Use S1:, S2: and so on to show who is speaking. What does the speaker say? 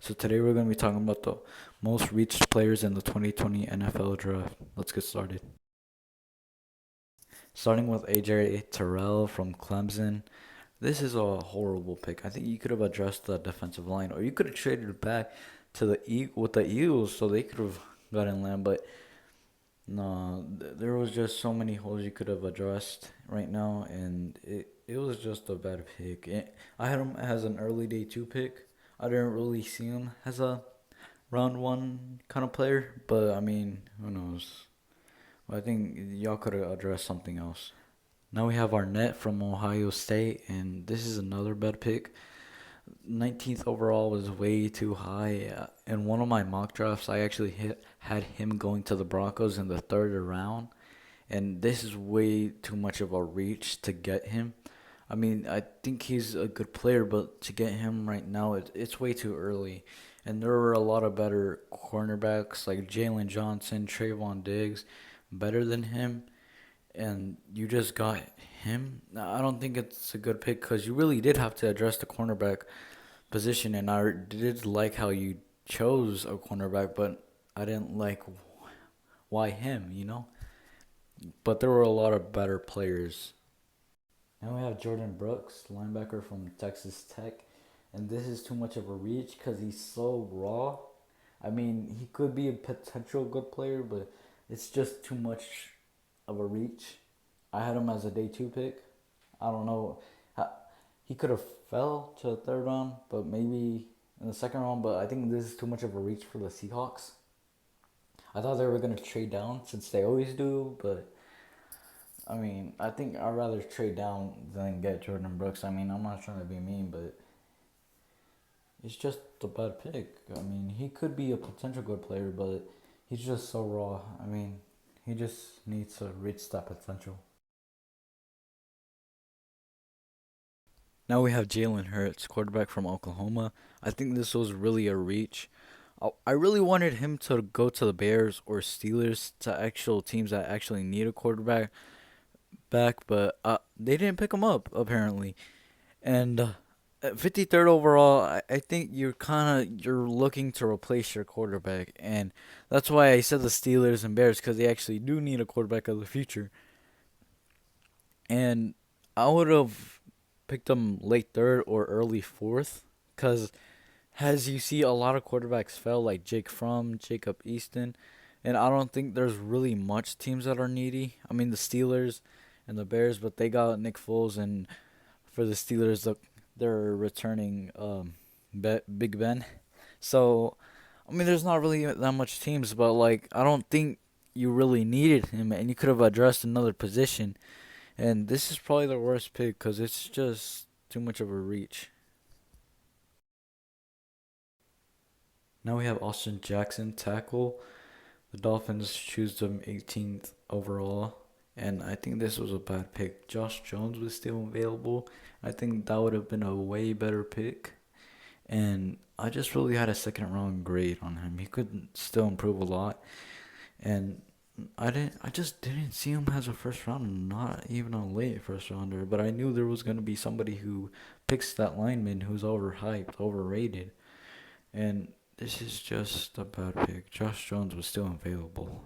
S1: So today we're going to be talking about the most reached players in the 2020 NFL Draft. Let's get started. Starting with AJ Terrell from Clemson. This is a horrible pick. I think you could have addressed the defensive line, or you could have traded it back to the Eagles so they could have gotten Lamb. But no, there was just so many holes you could have addressed right now, and it was just a bad pick. I had him as an early day two pick. I didn't really see him as a round one kind of player, but I mean, who knows? I think y'all could have addressed something else. Now we have Arnett from Ohio State, and this is another bad pick. 19th overall was way too high. In one of my mock drafts, I actually had him going to the Broncos in the third round, and this is way too much of a reach to get him. I mean, I think he's a good player, but to get him right now, it's way too early. And there were a lot of better cornerbacks like Jalen Johnson, Trayvon Diggs, better than him. And you just got him. I don't think it's a good pick because you really did have to address the cornerback position. And I did like how you chose a cornerback, but I didn't like why him. But there were a lot of better players. Now we have Jordan Brooks, linebacker from Texas Tech. And this is too much of a reach because he's so raw. I mean, he could be a potential good player, but it's just too much of a reach. I had him as a day two pick. I don't know. He could have fell to the third round, but maybe in the second round. But I think this is too much of a reach for the Seahawks. I thought they were going to trade down since they always do, but I mean, I think I'd rather trade down than get Jordan Brooks. I mean, I'm not trying to be mean, but it's just a bad pick. I mean, he could be a potential good player, but he's just so raw. I mean, he just needs to reach that potential. Now we have Jalen Hurts, quarterback from Oklahoma. I think this was really a reach. I really wanted him to go to the Bears or Steelers, to actual teams that actually need a quarterback back, but they didn't pick him up apparently. And at 53rd overall, I think you're looking to replace your quarterback, and that's why I said the Steelers and Bears because they actually do need a quarterback of the future. And I would have picked them late third or early fourth because as you see, a lot of quarterbacks fell like Jake Fromm, Jacob Easton, and I don't think there's really much teams that are needy. I mean, the Steelers and the Bears, but they got Nick Foles, and for the Steelers, they're returning Big Ben. So, I mean, there's not really that much teams, but like I don't think you really needed him, and you could have addressed another position. And this is probably the worst pick because it's just too much of a reach. Now we have Austin Jackson, tackle. The Dolphins choose them 18th overall. And I think this was a bad pick. Josh Jones was still available. I think that would have been a way better pick. And I just really had a second round grade on him. He could still improve a lot. And I just didn't see him as a first rounder, not even a late first rounder. But I knew there was gonna be somebody who picks that lineman who's overhyped, overrated. And this is just a bad pick. Josh Jones was still available.